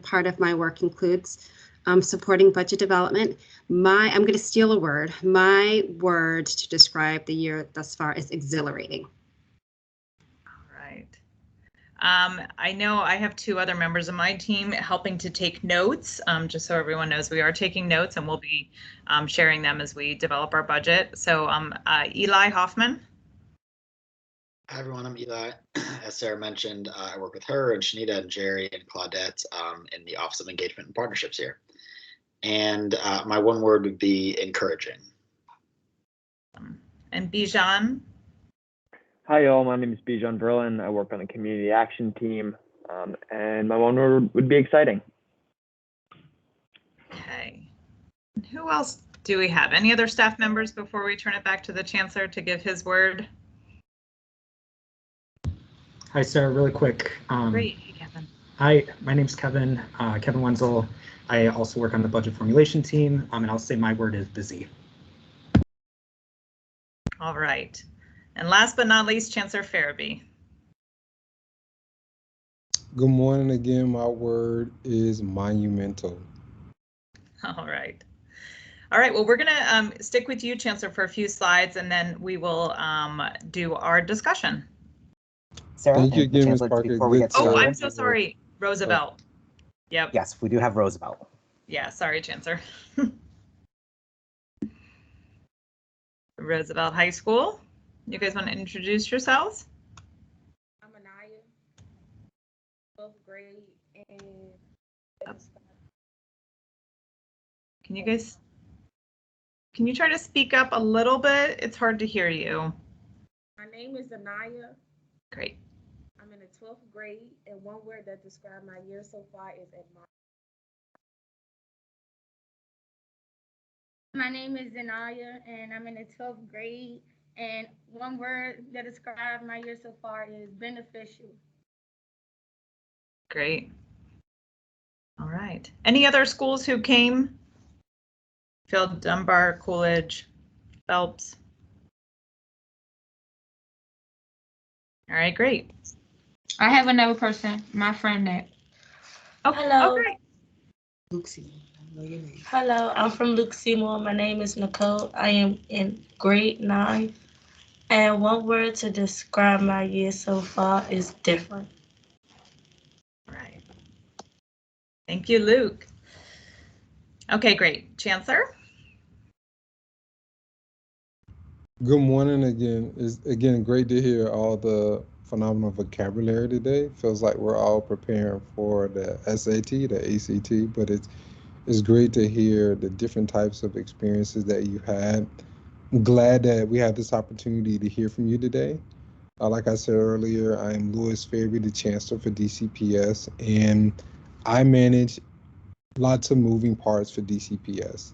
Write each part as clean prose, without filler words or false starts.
part of my work includes supporting budget development. I'm going to steal a word. My word to describe the year thus far is exhilarating. All right. I know I have two other members of my team helping to take notes, just so everyone knows we are taking notes, and we'll be sharing them as we develop our budget. So Eli Hoffman. Hi everyone, I'm Eli. As Sarah mentioned, I work with her and Shanita and Jerry and Claudette in the Office of Engagement and Partnerships here. And my one word would be encouraging. And Bijan. Hi y'all, my name is Bijan Verlin. I work on the community action team, and my one word would be exciting. Okay. Who else do we have? Any other staff members before we turn it back to the Chancellor to give his word? Hi, Sarah, really quick. Great, Kevin. Hi, my name's Kevin, Kevin Wenzel. I also work on the budget formulation team, and I'll say my word is busy. All right. And last but not least, Chancellor Farabee. Good morning again. My word is monumental. All right. All right, well, we're going to stick with you, Chancellor, for a few slides, and then we will do our discussion. Sarah, thank you again, Ms. Chancellor, Parker. before we get Oh, started. I'm so sorry, Roosevelt. Yep. Yes, we do have Roosevelt. Yeah, sorry, Chancellor. Roosevelt High School. You guys want to introduce yourselves? I'm Anaya, 12th grade, and can you try to speak up a little bit? It's hard to hear you. My name is Anaya. Great. I'm in the 12th grade, and one word that describes my year so far is admire. My name is Zanaya, and I'm in the 12th grade, and one word that describes my year so far is beneficial. Great. All right. Any other schools who came? Field, Dunbar, Coolidge, Phelps. All right, great. I have another person, my friend Nat. Oh, hello. Okay. Hello, I'm from Luke Seymour. My name is Nicole. I am in grade 9. And one word to describe my year so far is different. Right. Thank you, Luke. Okay, great. Chancellor? Good morning again. It's again great to hear all the phenomenal vocabulary today. Feels like we're all preparing for the SAT, the ACT, but it's great to hear the different types of experiences that you had. I'm glad that we have this opportunity to hear from you today. Like I said earlier, I'm Louis Fairby, the Chancellor for DCPS, and I manage lots of moving parts for DCPS,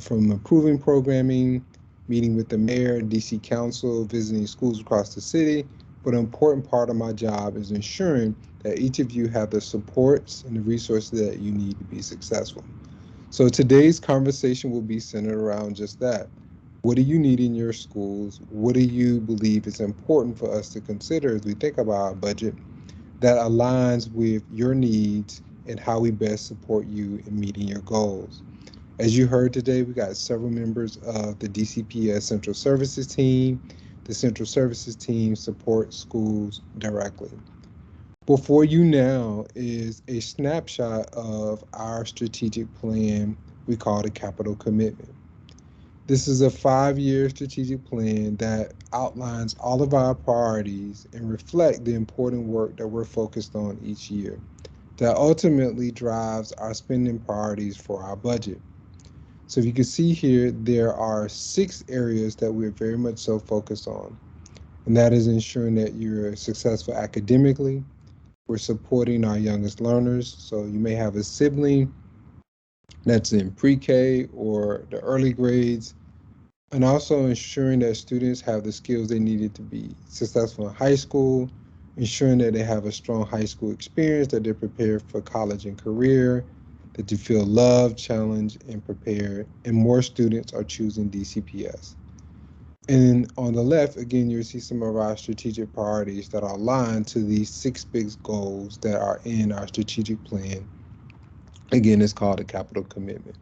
from improving programming, meeting with the mayor, DC Council, visiting schools across the city. But an important part of my job is ensuring that each of you have the supports and the resources that you need to be successful. So today's conversation will be centered around just that. What do you need in your schools? What do you believe is important for us to consider as we think about our budget that aligns with your needs and how we best support you in meeting your goals? As you heard today, we got several members of the DCPS Central Services team. The Central Services team supports schools directly. Before you now is a snapshot of our strategic plan we call the Capital Commitment. This is a 5-year strategic plan that outlines all of our priorities and reflect the important work that we're focused on each year that ultimately drives our spending priorities for our budget. So if you can see here, there are 6 areas that we're very much so focused on. And that is ensuring that you're successful academically. We're supporting our youngest learners. So you may have a sibling that's in pre-K or the early grades, and also ensuring that students have the skills they needed to be successful in high school, ensuring that they have a strong high school experience, that they're prepared for college and career, that you feel loved, challenged, and prepared, and more students are choosing DCPS. And on the left, again, you'll see some of our strategic priorities that are aligned to these 6 big goals that are in our strategic plan Again, it's called a capital commitment.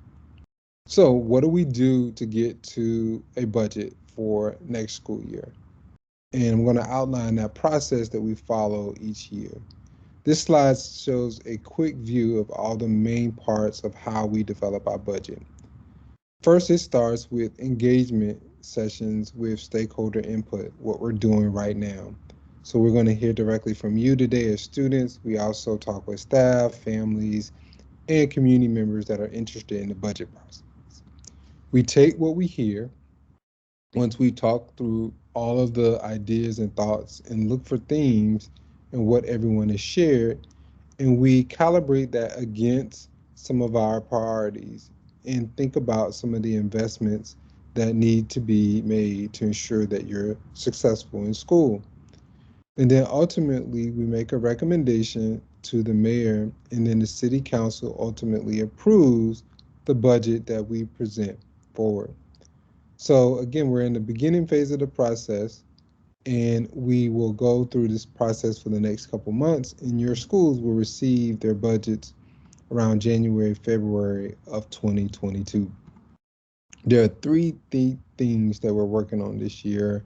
So what do we do to get to a budget for next school year? And I'm going to outline that process that we follow each year. This slide shows a quick view of all the main parts of how we develop our budget. First, it starts with engagement sessions with stakeholder input, what we're doing right now. So we're going to hear directly from you today as students. We also talk with staff, families, and community members that are interested in the budget process. We take what we hear once we talk through all of the ideas and thoughts and look for themes and what everyone has shared, and we calibrate that against some of our priorities and think about some of the investments that need to be made to ensure that you're successful in school. And then ultimately, we make a recommendation to the mayor, and then the city council ultimately approves the budget that we present forward. So again, we're in the beginning phase of the process, and we will go through this process for the next couple months, and your schools will receive their budgets around January, February of 2022. There are three things that we're working on this year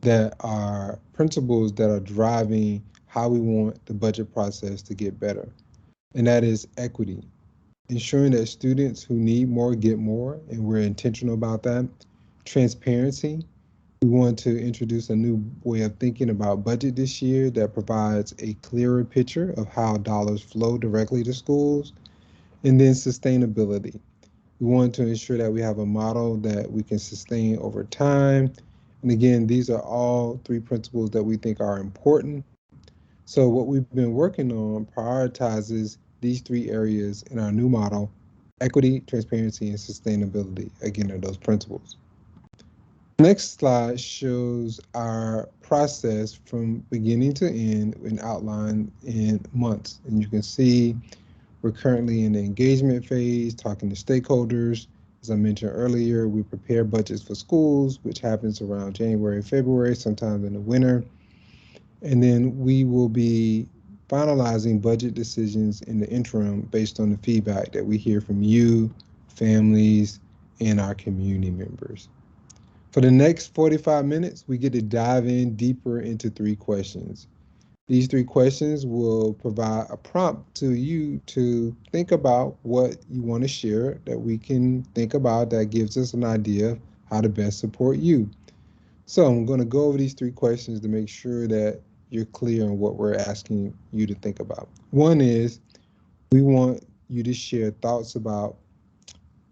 that are principles that are driving how we want the budget process to get better. And that is equity, ensuring that students who need more get more, and we're intentional about that. Transparency, we want to introduce a new way of thinking about budget this year that provides a clearer picture of how dollars flow directly to schools. And then sustainability. We want to ensure that we have a model that we can sustain over time. And again, these are all three principles that we think are important. So what we've been working on prioritizes these three areas in our new model: equity, transparency, and sustainability. Again, are those principles. Next slide shows our process from beginning to end and outlined in months. And you can see we're currently in the engagement phase, talking to stakeholders. As I mentioned earlier, we prepare budgets for schools, which happens around January, February, sometimes in the winter. And then we will be finalizing budget decisions in the interim based on the feedback that we hear from you, families, and our community members. For the next 45 minutes, we get to dive in deeper into three questions. These three questions will provide a prompt to you to think about what you want to share that we can think about that gives us an idea of how to best support you. So I'm going to go over these three questions to make sure that you're clear on what we're asking you to think about. One is, we want you to share thoughts about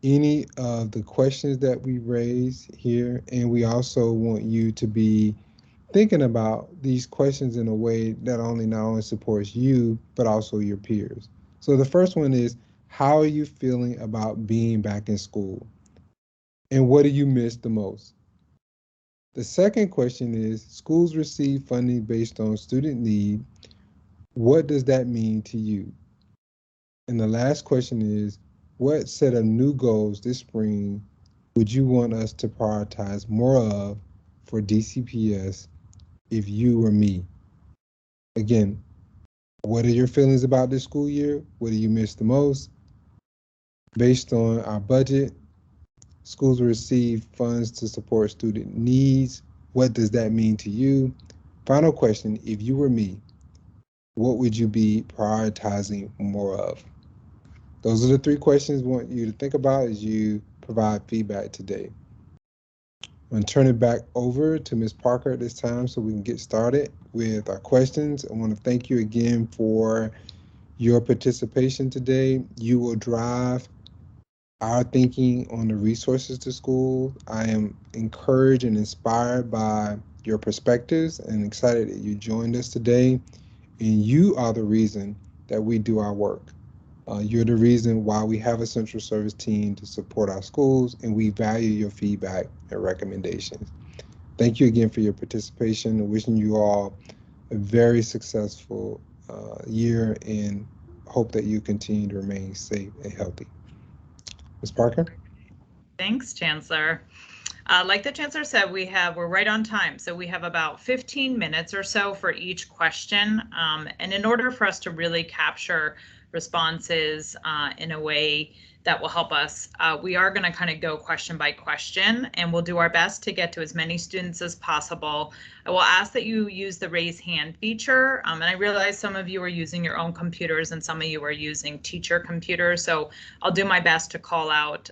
any of the questions that we raise here, and we also want you to be thinking about these questions in a way that not only supports you, but also your peers. So the first one is, how are you feeling about being back in school? And what do you miss the most? The second question is, schools receive funding based on student need. What does that mean to you? And the last question is, what set of new goals this spring would you want us to prioritize more of for DCPS if you were me? Again, what are your feelings about this school year? What do you miss the most? Based on our budget, schools will receive funds to support student needs. What does that mean to you? Final question, if you were me, what would you be prioritizing more of? Those are the three questions we want you to think about as you provide feedback today. I'm going to turn it back over to Ms. Parker at this time so we can get started with our questions. I want to thank you again for your participation today. You will drive our thinking on the resources to school. I am encouraged and inspired by your perspectives and excited that you joined us today. And you are the reason that we do our work. You're the reason why we have a central service team to support our schools, and we value your feedback and recommendations. Thank you again for your participation, and wishing you all a very successful year, and hope that you continue to remain safe and healthy. Ms. Parker? Thanks, Chancellor. Like the Chancellor said, we're right on time. So we have about 15 minutes or so for each question. And in order for us to really capture responses in a way that will help us. We are going to kind of go question by question, and we'll do our best to get to as many students as possible. I will ask that you use the raise hand feature. And I realize some of you are using your own computers and some of you are using teacher computers. So I'll do my best to call out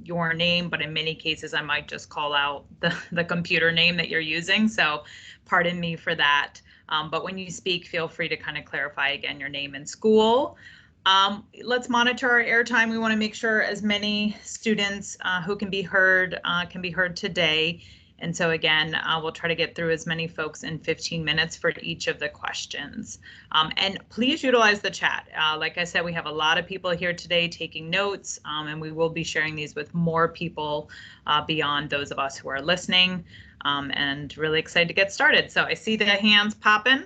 your name, but in many cases, I might just call out the computer name that you're using. So pardon me for that. But when you speak, feel free to kind of clarify again your name and school. Let's monitor our airtime. We want to make sure as many students who can be heard today. And so again, we'll try to get through as many folks in 15 minutes for each of the questions. And please utilize the chat. Like I said, we have a lot of people here today taking notes, and we will be sharing these with more people beyond those of us who are listening, and really excited to get started. So I see the hands popping.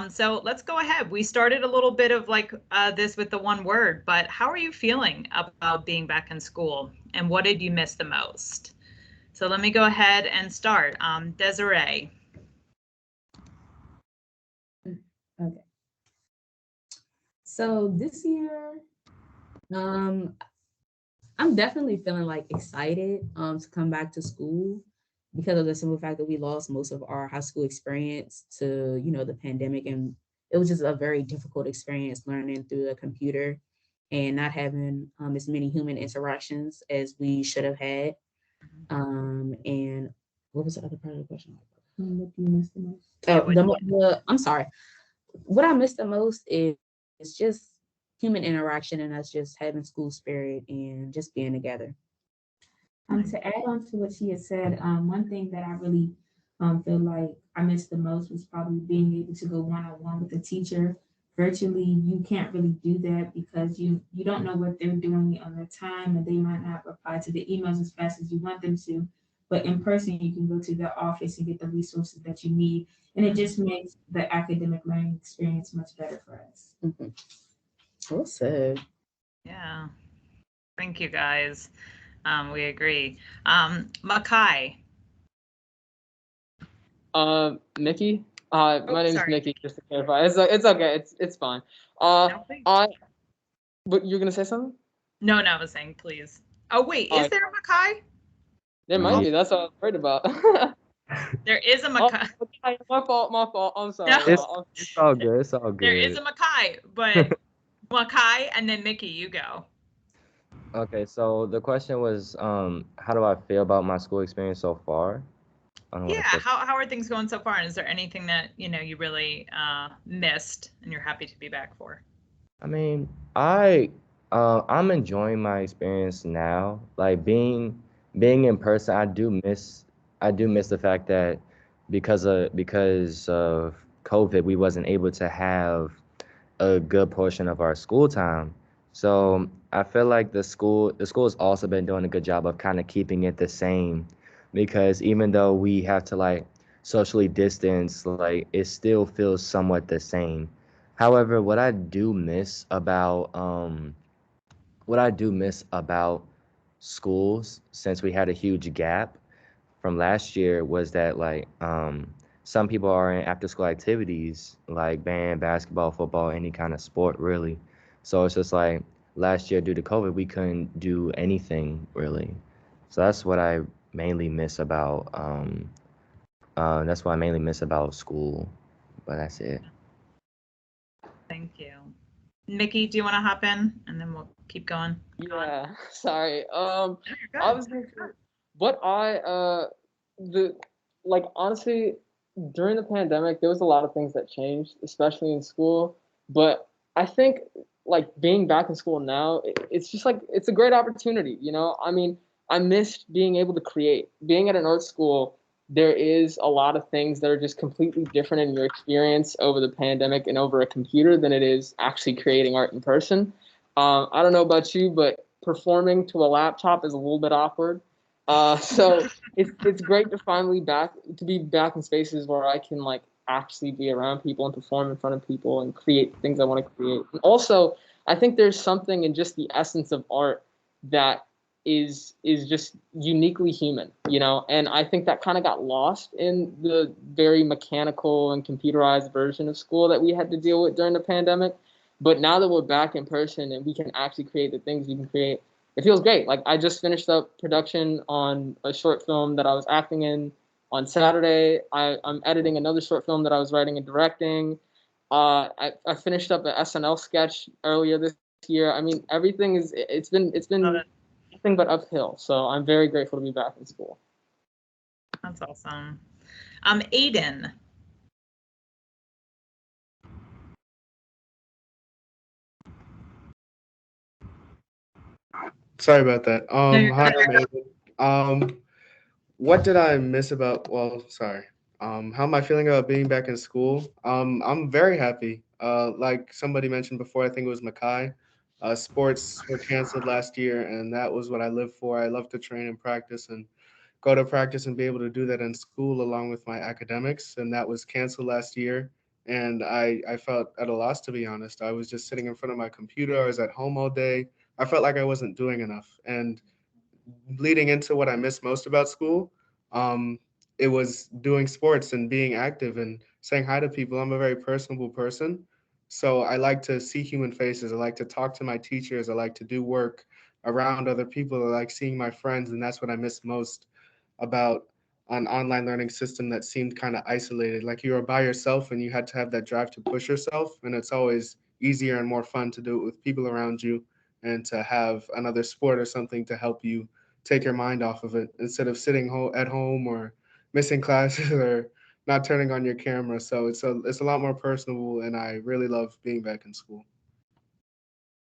So let's go ahead. We started a little bit of like this with the one word, but how are you feeling about being back in school and what did you miss the most? So let me go ahead and start. Desiree. Okay. So this year, I'm definitely feeling like excited to come back to school because of the simple fact that we lost most of our high school experience to, the pandemic. And it was just a very difficult experience learning through a computer and not having as many human interactions as we should have had. And what was the other part of the question? What do you miss the most? I'm sorry. What I miss the most is just human interaction and us just having school spirit and just being together. To add on to what she had said, one thing that I really feel like I missed the most was probably being able to go one-on-one with the teacher. Virtually, you can't really do that because you don't know what they're doing on their time, and they might not reply to the emails as fast as you want them to. But in person, you can go to their office and get the resources that you need, and it just makes the academic learning experience much better for us. Well said. Yeah, thank you guys. We agree. Makai. Mickey. My name is Mickey. Just to clarify, it's okay. It's fine. But you're gonna say something? No, I was saying please. Oh wait, is there a Makai? There might be. That's what I was worried about. There is a Makai. My fault. I'm sorry. No. It's all good. It's all good. There is a Makai, but Makai and then Mickey, you go. Okay, so the question was, how do I feel about my school experience so far? Yeah, how are things going so far? And is there anything that you really missed and you're happy to be back for? I mean, I'm enjoying my experience now. Like being in person, I do miss the fact that because of COVID, we wasn't able to have a good portion of our school time. So I feel like the school has also been doing a good job of kind of keeping it the same, because even though we have to like socially distance, like it still feels somewhat the same. However, what I do miss about schools, since we had a huge gap from last year, was that like some people are in after school activities like band, basketball, football, any kind of sport really. So it's just like last year due to COVID, we couldn't do anything really. So that's what I mainly miss about school, but that's it. Thank you. Mickey, do you want to hop in and then we'll keep going? Yeah, sorry. I was thinking what honestly, during the pandemic, there was a lot of things that changed, especially in school. But I think like being back in school now, it's just like it's a great opportunity, I mean, I missed being able to create. Being at an art school, there is a lot of things that are just completely different in your experience over the pandemic and over a computer than it is actually creating art in person. I don't know about you, but performing to a laptop is a little bit awkward. So it's great to finally be back in spaces where I can like actually be around people and perform in front of people and create things I want to create. And also, I think there's something in just the essence of art that is just uniquely human, and I think that kind of got lost in the very mechanical and computerized version of school that we had to deal with during the pandemic. But now that we're back in person and we can actually create the things we can create, it feels great. Like I just finished up production on a short film that I was acting in on Saturday. I'm editing another short film that I was writing and directing. I finished up an SNL sketch earlier this year. I mean, everything is, it's been nothing but uphill. So I'm very grateful to be back in school. That's awesome. Aiden. Sorry about that. you're Hi, good. I'm Aiden. What did I miss about, well, sorry. How am I feeling about being back in school? I'm very happy. Like somebody mentioned before, I think it was Makai. Sports were canceled last year, and that was what I lived for. I love to train and practice and go to practice and be able to do that in school along with my academics. And that was canceled last year. And I felt at a loss, to be honest. I was just sitting in front of my computer. I was at home all day. I felt like I wasn't doing enough. And leading into what I miss most about school, it was doing sports and being active and saying hi to people. I'm a very personable person. So I like to see human faces. I like to talk to my teachers. I like to do work around other people. I like seeing my friends. And that's what I miss most about an online learning system that seemed kind of isolated. Like you were by yourself and you had to have that drive to push yourself. And it's always easier and more fun to do it with people around you and to have another sport or something to help you take your mind off of it instead of sitting at home or missing classes or not turning on your camera. So it's a lot more personable, and I really love being back in school.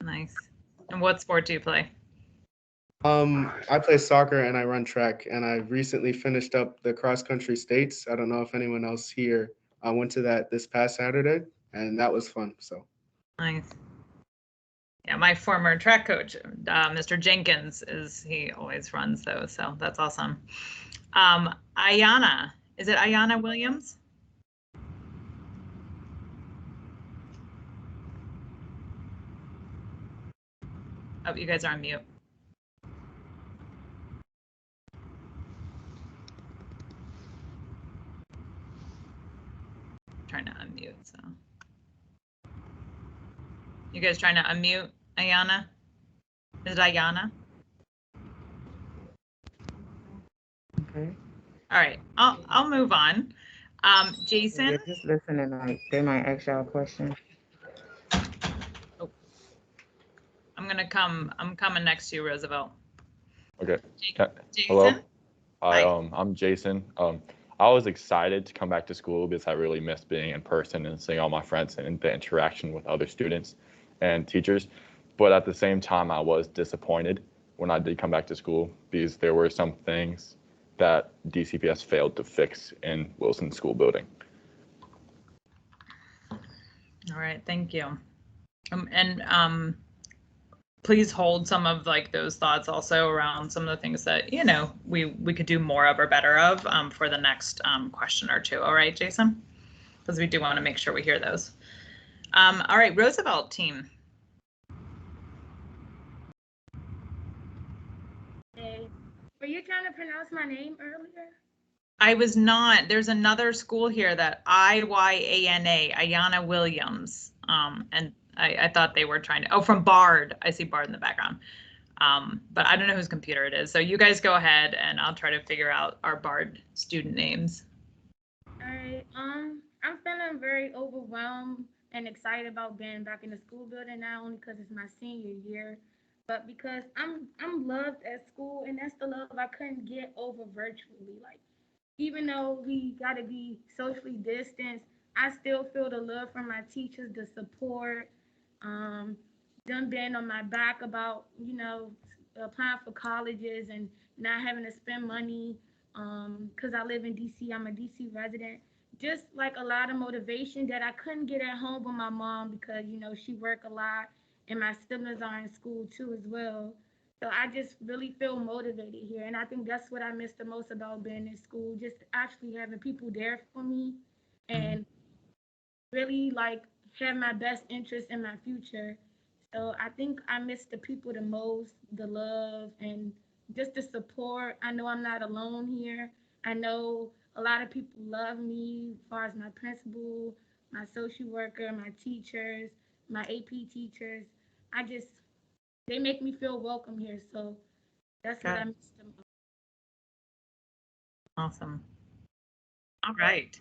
Nice. And what sport do you play? I play soccer and I run track, and I recently finished up the cross country states. I don't know if anyone else here went to that this past Saturday, and that was fun. So nice. Yeah, my former track coach, Mr. Jenkins, he always runs those, so that's awesome. Ayana, is it Ayana Williams? Oh, you guys are on mute. Trying to unmute, so. You guys trying to unmute Ayana? Is it Ayana? Okay. All right, I'll move on. Jason? Yeah, just listening, like they might ask y'all a question. Oh. I'm coming next to you, Roosevelt. Okay. Jason? Hello. Hi, I'm Jason. I was excited to come back to school because I really missed being in person and seeing all my friends and the interaction with other students and teachers. But at the same time, I was disappointed when I did come back to school because there were some things that DCPS failed to fix in Wilson School Building. All right, thank you. Please hold some of like those thoughts also around some of the things that, you know, we could do more of or better of for the next question or two. All right, Jason? Because we do want to make sure we hear those. All right, Roosevelt team. Hey, were you trying to pronounce my name earlier? I was not. There's another school here that IYANA, Ayana Williams. And I thought they were trying to, from Bard. I see Bard in the background. But I don't know whose computer it is. So you guys go ahead and I'll try to figure out our Bard student names. All right. I'm feeling very overwhelmed and excited about being back in the school building, not only because it's my senior year, but because I'm loved at school, and that's the love I couldn't get over virtually. Like, even though we got to be socially distanced, I still feel the love from my teachers, the support, them being on my back about, applying for colleges and not having to spend money because I live in DC. I'm a DC resident. Just like a lot of motivation that I couldn't get at home with my mom because, she work a lot and my siblings are in school too as well. So I just really feel motivated here. And I think that's what I miss the most about being in school, just actually having people there for me and really like have my best interest in my future. So I think I miss the people the most, the love and just the support. I know I'm not alone here. I know a lot of people love me as far as my principal, my social worker, my teachers. my AP teachers. They make me feel welcome here. So that's what I miss the most. Awesome. All right.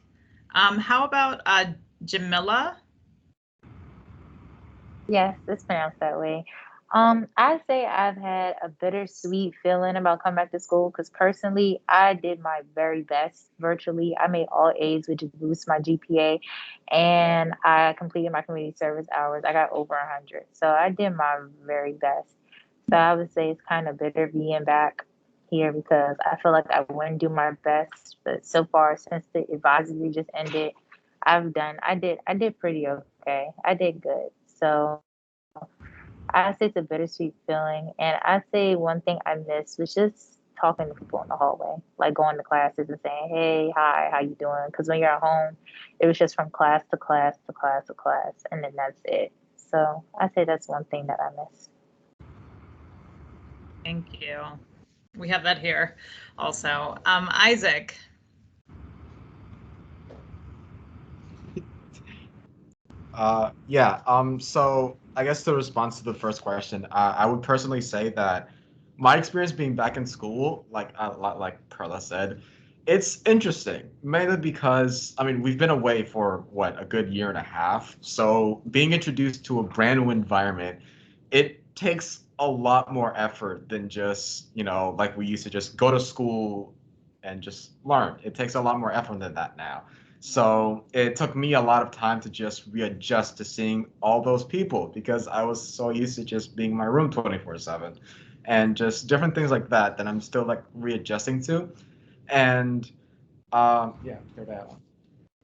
How about Jamila? Yes, it's pronounced that way. I'd say I've had a bittersweet feeling about coming back to school because personally, I did my very best virtually. I made all A's, which boosts my GPA, and I completed my community service hours. I got over 100, so I did my very best. So I would say it's kind of bitter being back here because I feel like I wouldn't do my best. But so far, since the advisory just ended, I did pretty okay. I did good. So I say it's a bittersweet feeling. And I say one thing I missed was just talking to people in the hallway, like going to classes and saying, hey, hi, how you doing? Because when you're at home, it was just from class to class to class to class, and then that's it. So I say that's one thing that I miss. Thank you. We have that here also. Isaac. So I guess the response to the first question, I would personally say that my experience being back in school, like Perla said, it's interesting, mainly because, I mean, we've been away for a good year and a half. So being introduced to a brand new environment, it takes a lot more effort than just, like we used to just go to school and just learn. It takes a lot more effort than that now. So it took me a lot of time to just readjust to seeing all those people because I was so used to just being in my room 24/7 and just different things like that I'm still like readjusting to. And for that one.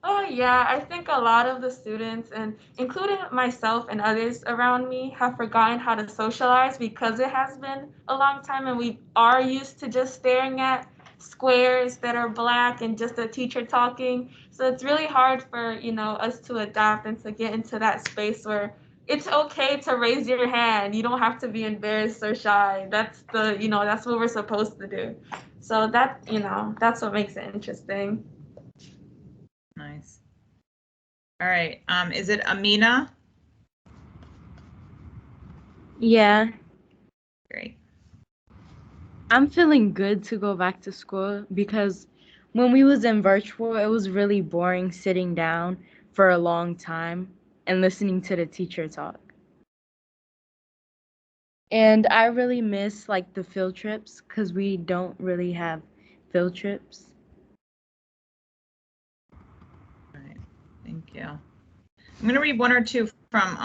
Oh, yeah, I think a lot of the students, and including myself and others around me, have forgotten how to socialize because it has been a long time and we are used to just staring at squares that are black and just a teacher talking. So it's really hard for, us to adapt and to get into that space where it's okay to raise your hand. You don't have to be embarrassed or shy. That's what we're supposed to do. So that's what makes it interesting. Nice. All right. Is it Amina? Yeah. Great. I'm feeling good to go back to school because when we was in virtual, it was really boring sitting down for a long time and listening to the teacher talk. And I really miss like the field trips because we don't really have field trips. All right. Thank you. I'm going to read one or two from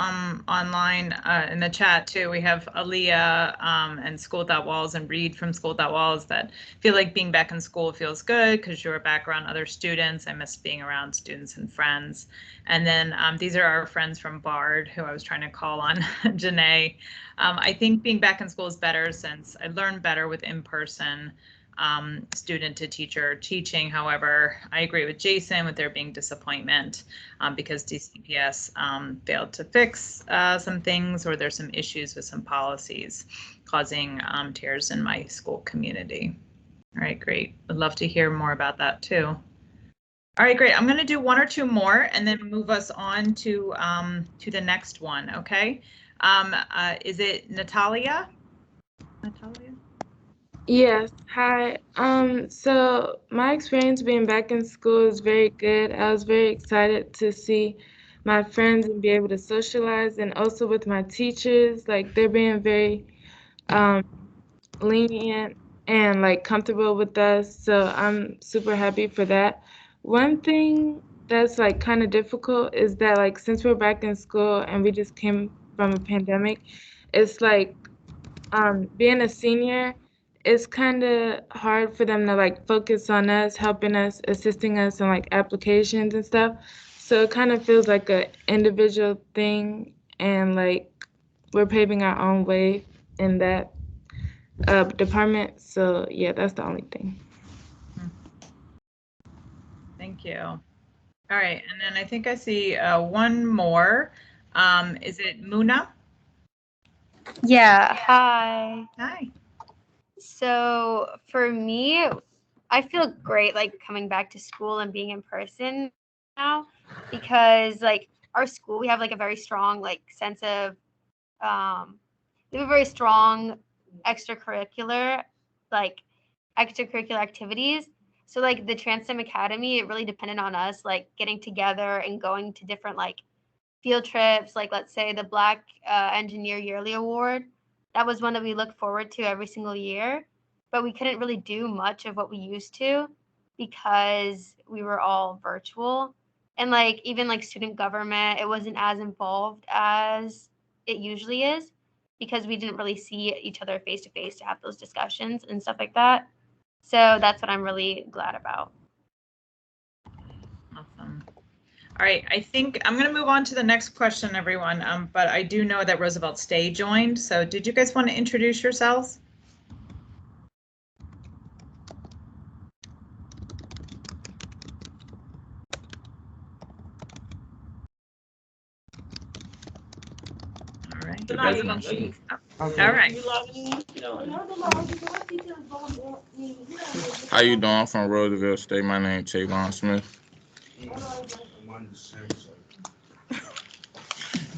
online in the chat too. We have Aaliyah and School Without Walls and Reed from School Without Walls that feel like being back in school feels good because you're back around other students. I miss being around students and friends. And then these are our friends from Bard who I was trying to call on, Janae. I think being back in school is better since I learned better with in-person student to teacher teaching. However, I agree with Jason with there being disappointment because DCPS failed to fix some things, or there's some issues with some policies causing tears in my school community. All right, great. Would love to hear more about that too. All right, great. I'm going to do one or two more and then move us on to the next one. Okay. Is it Natalia? Natalia? Yes, hi. So my experience being back in school is very good. I was very excited to see my friends and be able to socialize, and also with my teachers, like they're being very lenient and like comfortable with us. So I'm super happy for that. One thing that's like kind of difficult is that like since we're back in school and we just came from a pandemic, it's like being a senior, it's kind of hard for them to like focus on us, helping us, assisting us in like applications and stuff. So it kind of feels like a individual thing, and like we're paving our own way in that department. So yeah, that's the only thing. Thank you. All right, and then I think I see one more. Is it Muna? Yeah, hi. Hi. So for me, I feel great like coming back to school and being in person now because like our school, we have like a very strong like sense of we have a very strong extracurricular activities. So like the TransStem Academy, it really depended on us like getting together and going to different like field trips, like let's say the Black Engineer Yearly Award. That was one that we look forward to every single year, but we couldn't really do much of what we used to because we were all virtual. And like even like student government, it wasn't as involved as it usually is because we didn't really see each other face to face to have those discussions and stuff like that. So that's what I'm really glad about. Awesome. All right, I think I'm going to move on to the next question, everyone. But I do know that Roosevelt Stay joined. So did you guys want to introduce yourselves? All right. All right. How you doing? I'm from Roosevelt State. My name is Tavon Smith.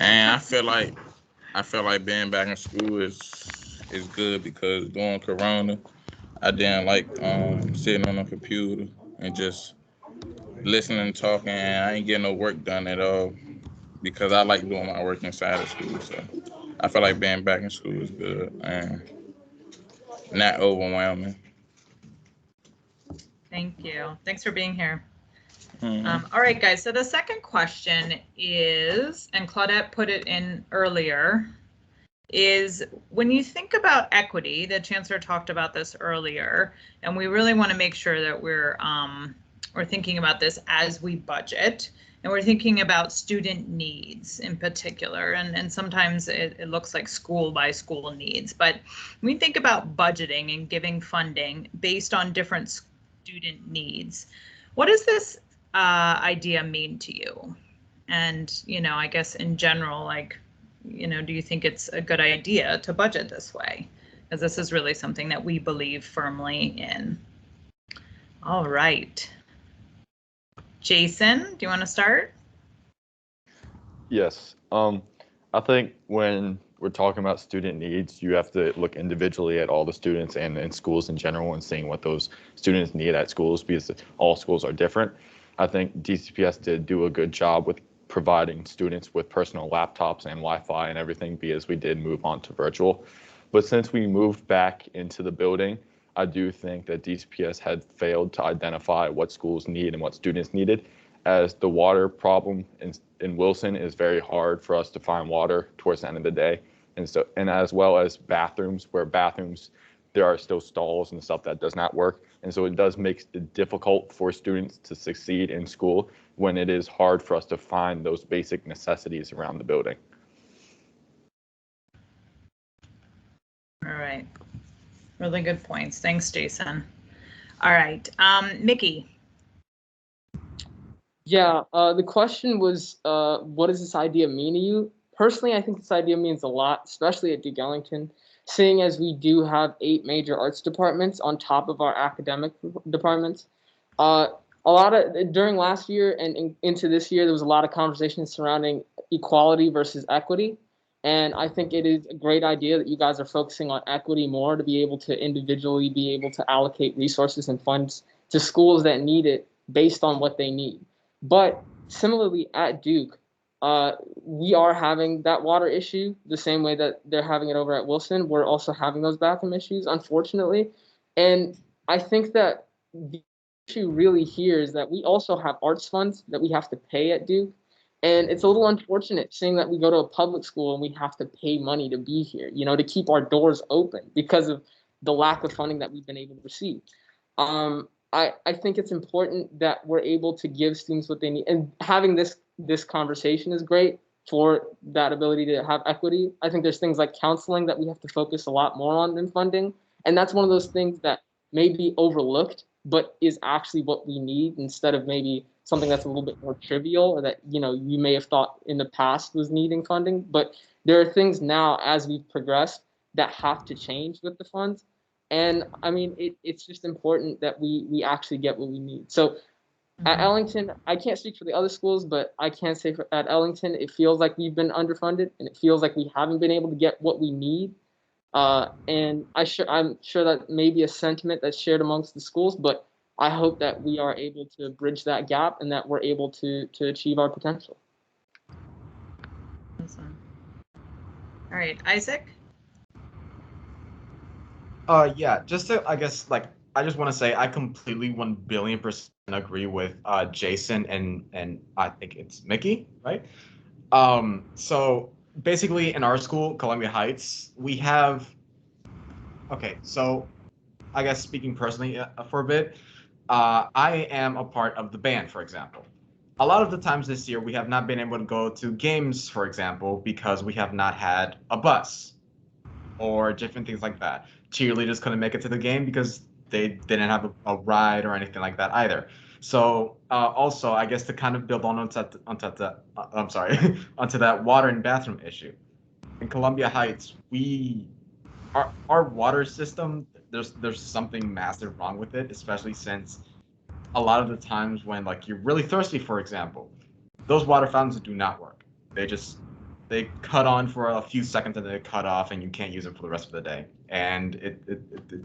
And I feel like being back in school is good because during Corona, I didn't like sitting on the computer and just listening and talking. And I ain't getting no work done at all because I like doing my work inside of school. So I feel like being back in school is good and not overwhelming. Thank you. Thanks for being here. Mm-hmm. All right, guys. So the second question is, and Claudette put it in earlier, is when you think about equity, the chancellor talked about this earlier, and we really want to make sure that we're thinking about this as we budget, and we're thinking about student needs in particular, and sometimes it looks like school by school needs, but when we think about budgeting and giving funding based on different student needs, what does this idea mean to you? And, you know, I guess in general, like, you know, do you think it's a good idea to budget this way? Because this is really something that we believe firmly in. All right. Jason, do you want to start? Yes. I think when we're talking about student needs, you have to look individually at all the students and in schools in general and seeing what those students need at schools because all schools are different. I think DCPS did do a good job with providing students with personal laptops and Wi-Fi and everything because we did move on to virtual. But since we moved back into the building, I do think that DCPS had failed to identify what schools need and what students needed, as the water problem in Wilson is very hard for us to find water towards the end of the day. And as well as bathrooms, there are still stalls and stuff that does not work. And so it does make it difficult for students to succeed in school when it is hard for us to find those basic necessities around the building. All right. Really good points. Thanks, Jason. All right. Mickey. Yeah, the question was, what does this idea mean to you? Personally, I think this idea means a lot, especially at Duke Ellington, seeing as we do have 8 major arts departments on top of our academic departments. During last year and into this year, there was a lot of conversation surrounding equality versus equity. And I think it is a great idea that you guys are focusing on equity more to be able to individually be able to allocate resources and funds to schools that need it based on what they need. But similarly at Duke, we are having that water issue the same way that they're having it over at Wilson. We're also having those bathroom issues, unfortunately. And I think that the issue really here is that we also have arts funds that we have to pay at Duke. And it's a little unfortunate seeing that we go to a public school and we have to pay money to be here, you know, to keep our doors open because of the lack of funding that we've been able to receive. I think it's important that we're able to give students what they need, and having this conversation is great for that ability to have equity. I think there's things like counseling that we have to focus a lot more on than funding, and that's one of those things that may be overlooked, but is actually what we need instead of maybe something that's a little bit more trivial or that, you know, you may have thought in the past was needing funding. But there are things now as we've progressed that have to change with the funds. And I mean, it's just important that we actually get what we need. So At Ellington, I can't speak for the other schools, but I can say at Ellington, it feels like we've been underfunded, and it feels like we haven't been able to get what we need. And I'm sure that may be a sentiment that's shared amongst the schools, but I hope that we are able to bridge that gap and that we're able to achieve our potential. Awesome. All right, Isaac. Yeah, just to, I guess, like, I just want to say I completely 1,000,000,000% agree with Jason and I think it's Mickey, right? So basically in our school, Columbia Heights, we have, okay, so I guess speaking personally for a bit, I am a part of the band, for example. A lot of the times this year, we have not been able to go to games, for example, because we have not had a bus or different things like that. Cheerleaders couldn't make it to the game because they didn't have a ride or anything like that either. So also, I guess to kind of build onto that, I'm sorry, onto that water and bathroom issue. In Columbia Heights, our water system, there's something massive wrong with it, especially since a lot of the times when like you're really thirsty, for example, those water fountains do not work. They cut on for a few seconds and then they cut off and you can't use it for the rest of the day. And it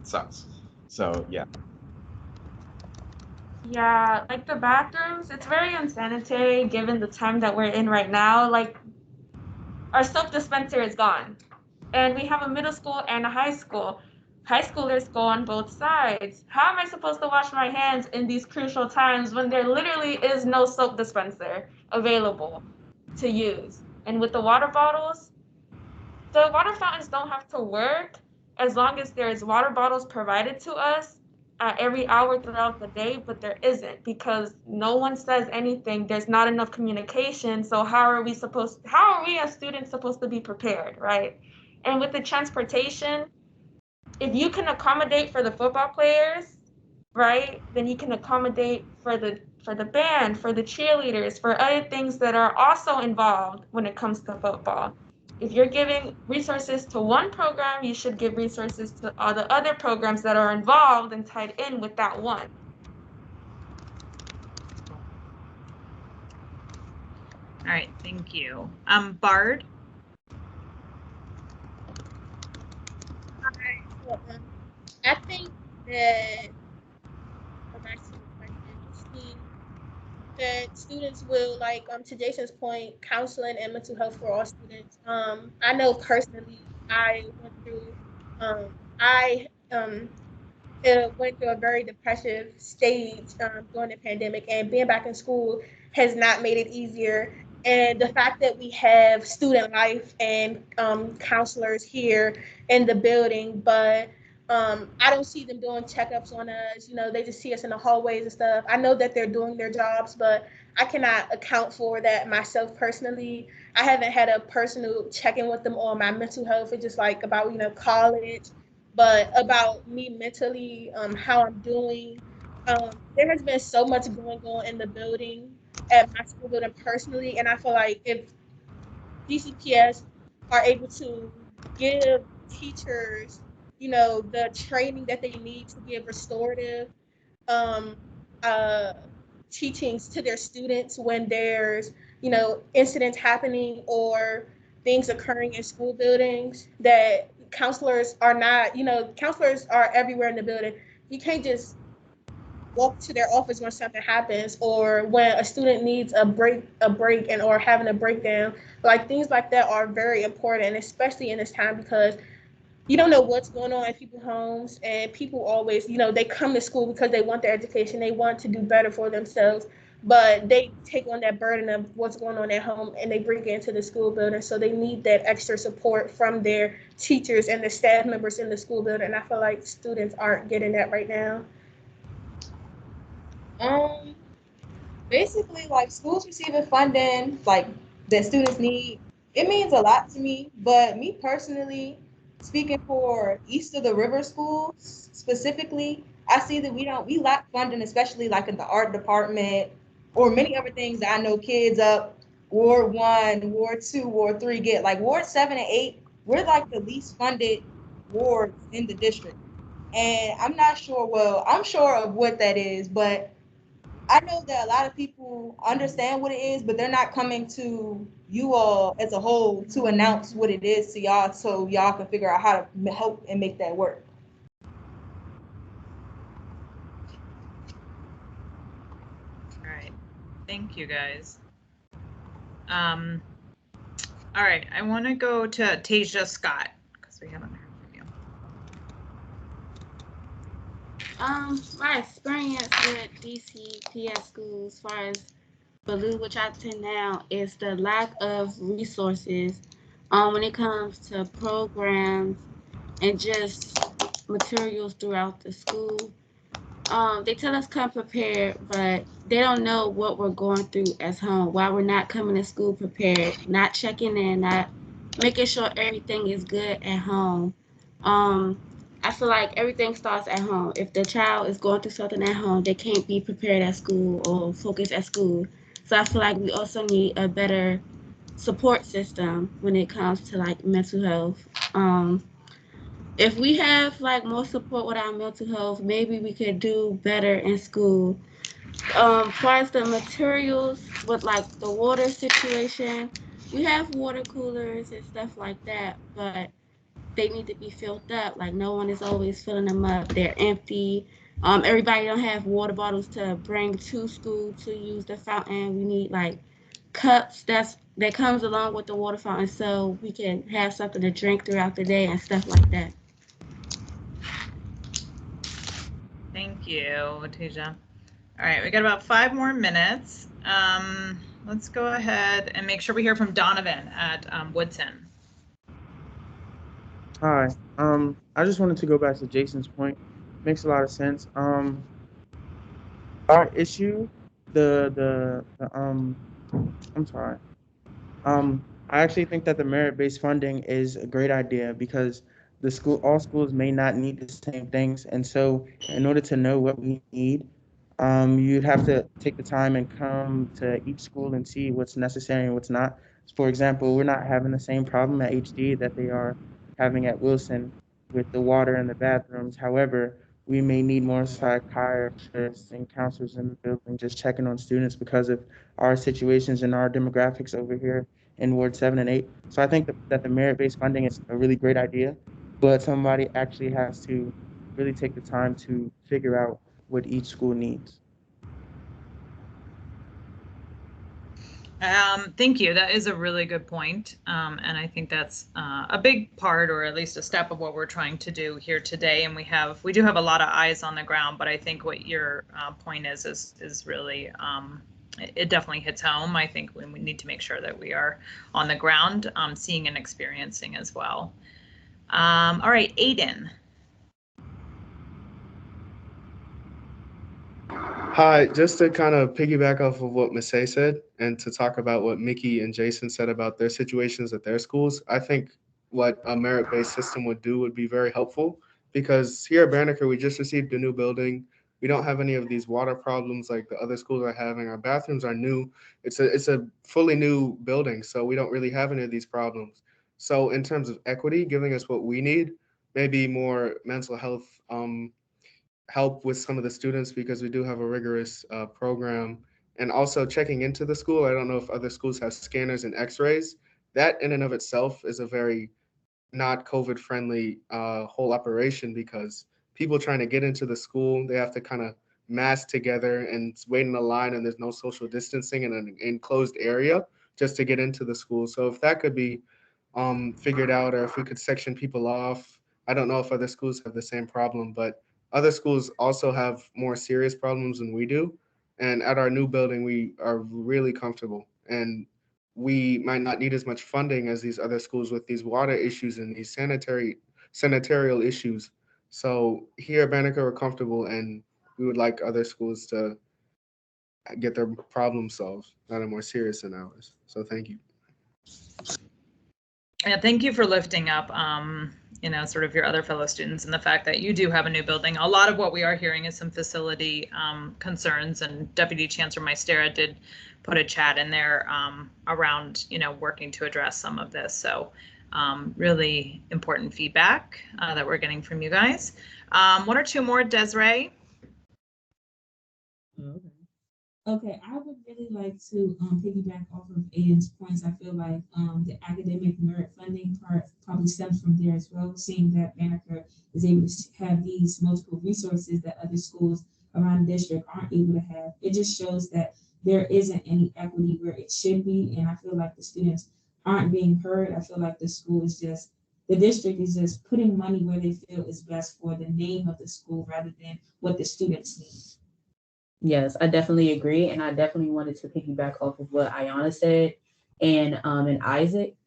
sucks. So yeah. Yeah, like the bathrooms, it's very unsanitary given the time that we're in right now. Like our soap dispenser is gone. And we have a middle school and a high school. High schoolers go on both sides. How am I supposed to wash my hands in these crucial times when there literally is no soap dispenser available to use? And with the water bottles, the water fountains don't have to work as long as there's water bottles provided to us every hour throughout the day, but there isn't because no one says anything. There's not enough communication. So how are we as students supposed to be prepared, right? And with the transportation, if you can accommodate for the football players, right, then you can accommodate for the band, for the cheerleaders, for other things that are also involved when it comes to football. If you're giving resources to one program, you should give resources to all the other programs that are involved and tied in with that one. All right, thank you. Bard. I think that, go back to the question, that students will, like, to Jason's point, counseling and mental health for all students. I know personally, I went through, I went through a very depressive stage during the pandemic, and being back in school has not made it easier. And the fact that we have student life and counselors here in the building, but I don't see them doing checkups on us. You know, they just see us in the hallways and stuff. I know that they're doing their jobs, but I cannot account for that myself personally. I haven't had a personal check-in with them on my mental health. It's just like about, college, but about me mentally, how I'm doing. There has been so much going on in the building, at my school building personally, and I feel like if DCPS are able to give teachers, the training that they need to give restorative um, uh, teachings to their students when there's, incidents happening or things occurring in school buildings, that counselors are not, counselors are everywhere in the building. You can't just walk to their office when something happens or when a student needs a break and or having a breakdown. Like, things like that are very important, especially in this time, because you don't know what's going on in people's homes, and people always, they come to school because they want their education, they want to do better for themselves, but they take on that burden of what's going on at home and they bring it into the school building. So they need that extra support from their teachers and the staff members in the school building. And I feel like students aren't getting that right now. Basically, like, schools receiving funding, like, that students need, it means a lot to me. But me personally, speaking for east of the river schools specifically, I see that we lack funding, especially like in the art department or many other things that I know kids up Ward 1, Ward 2, Ward 3 get. Like Ward 7 and 8, we're like the least funded wards in the district. And I'm not sure, well, I'm sure of what that is, but I know that a lot of people understand what it is, but they're not coming to you all as a whole to announce what it is to y'all so y'all can figure out how to help and make that work. All right. Thank you, guys. All right, I want to go to Tasia Scott because we haven't heard from you. My experience with DCPS schools, as far as Baloo, which I attend now, is the lack of resources when it comes to programs and just materials throughout the school. They tell us come prepared, but they don't know what we're going through as home, why we're not coming to school prepared, not checking in, not making sure everything is good at home. I feel like everything starts at home. If the child is going through something at home, they can't be prepared at school or focused at school. So I feel like we also need a better support system when it comes to like mental health. If we have like more support with our mental health, maybe we could do better in school. As far as the materials with like the water situation, we have water coolers and stuff like that, but they need to be filled up. Like no one is always filling them up. They're empty. Everybody don't have water bottles to bring to school to use the fountain. We need like cups that comes along with the water fountain so we can have something to drink throughout the day and stuff like that. Thank you, Tasia. All right, we got about 5 more minutes. Let's go ahead and make sure we hear from Donovan at Woodson. Hi. I just wanted to go back to Jason's point. Makes a lot of sense. Our issue, I'm sorry. I actually think that the merit-based funding is a great idea because all schools may not need the same things, and so in order to know what we need, you'd have to take the time and come to each school and see what's necessary and what's not. For example, we're not having the same problem at HD that they are having at Wilson with the water and the bathrooms. However, we may need more psychiatrists and counselors in the building just checking on students because of our situations and our demographics over here in Ward 7 and 8. So I think that the merit-based funding is a really great idea, but somebody actually has to really take the time to figure out what each school needs. Thank you. That is a really good point. And I think that's a big part, or at least a step of what we're trying to do here today. And we do have a lot of eyes on the ground, but I think what your point is really, it definitely hits home. I think we need to make sure that we are on the ground, seeing and experiencing as well. All right, Aiden. Hi, just to kind of piggyback off of what Masay said and to talk about what Mickey and Jason said about their situations at their schools, I think what a merit-based system would do would be very helpful because here at Banneker, we just received a new building. We don't have any of these water problems like the other schools are having. Our bathrooms are new. It's a fully new building, so we don't really have any of these problems. So in terms of equity, giving us what we need, maybe more mental health help with some of the students because we do have a rigorous program, and also checking into the school. I don't know if other schools have scanners and x-rays. That in and of itself is a very not COVID friendly whole operation because people trying to get into the school, they have to kind of mass together and wait in a line, and there's no social distancing in an enclosed area just to get into the school. So if that could be figured out, or if we could section people off. I don't know if other schools have the same problem, but other schools also have more serious problems than we do. And at our new building, we are really comfortable. And we might not need as much funding as these other schools with these water issues and these sanitarial issues. So here at Banneker, we're comfortable, and we would like other schools to get their problems solved that are more serious than ours. So thank you. Yeah, thank you for lifting up, sort of your other fellow students and the fact that you do have a new building. A lot of what we are hearing is some facility concerns, and Deputy Chancellor Maestera did put a chat in there around, working to address some of this. So really important feedback that we're getting from you guys. 1 or 2 more, Desiree. Okay. Okay, I would really like to piggyback off of Aiden's points. I feel like the academic merit funding part probably stems from there as well, seeing that Banneker is able to have these multiple resources that other schools around the district aren't able to have. It just shows that there isn't any equity where it should be, and I feel like the students aren't being heard. I feel like the school is just the district is just putting money where they feel is best for the name of the school rather than what the students need. Yes, I definitely agree, and I definitely wanted to piggyback off of what Ayana said and Isaac.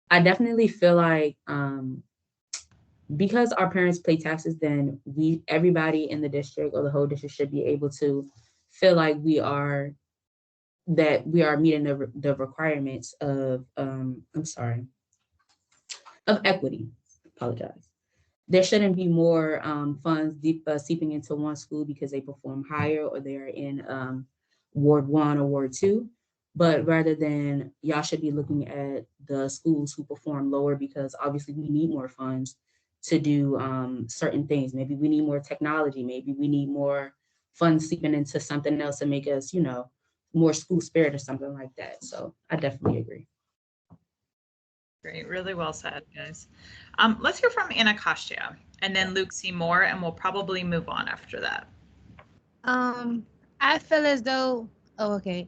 I definitely feel like because our parents pay taxes, then everybody in the district or the whole district should be able to feel like we are meeting the requirements of of equity. Apologize. There shouldn't be more funds seeping into one school because they perform higher or they are in Ward 1 or Ward 2. But rather than y'all should be looking at the schools who perform lower because obviously we need more funds to do certain things. Maybe we need more technology. Maybe we need more funds seeping into something else to make us, more school spirit or something like that. So I definitely agree. Great, really well said, guys. Let's hear from Anacostia and then Luke Seymour, and we'll probably move on after that. I feel as though, okay.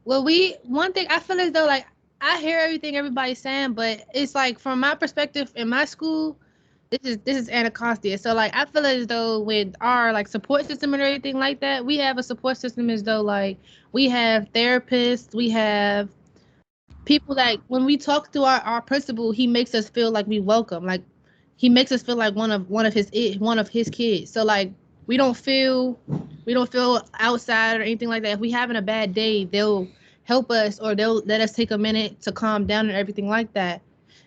Well, one thing I feel as though like I hear everything everybody's saying, but it's like from my perspective in my school, this is Anacostia. So like I feel as though with our like support system and everything like that, we have a support system as though like we have therapists, we have people that when we talk to our principal, he makes us feel like we welcome. Like he makes us feel like one of his kids. So like we don't feel outside or anything like that. If we having a bad day, they'll help us or they'll let us take a minute to calm down and everything like that.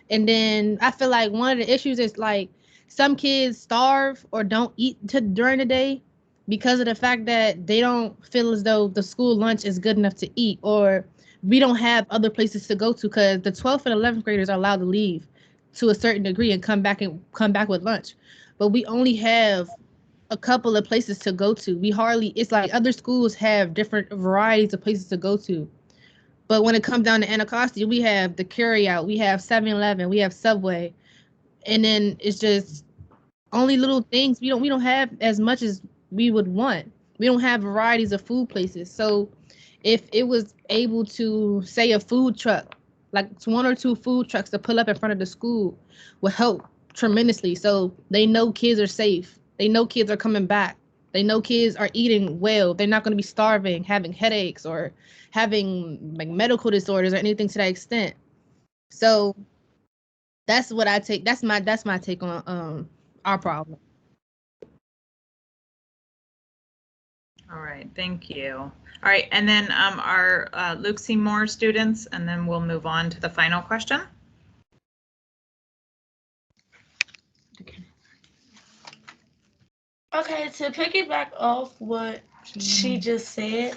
And then I feel like one of the issues is like some kids starve or don't eat during the day because of the fact that they don't feel as though the school lunch is good enough to eat, or we don't have other places to go to because the 12th and 11th graders are allowed to leave to a certain degree and come back with lunch. But we only have a couple of places to go to. It's like other schools have different varieties of places to go to. But when it comes down to Anacostia, we have the carryout, we have 7-Eleven, we have Subway. And then it's just only little things. We don't have as much as we would want. We don't have varieties of food places. So if it was able to say a food truck, like one or two food trucks to pull up in front of the school would help tremendously. So they know kids are safe. They know kids are coming back. They know kids are eating well. They're not going to be starving, having headaches, or having like medical disorders or anything to that extent. So that's what I take. That's my take on our problem. All right, thank you. All right, and then our Luke Seymour students, and then we'll move on to the final question. Okay, to piggyback off what she just said,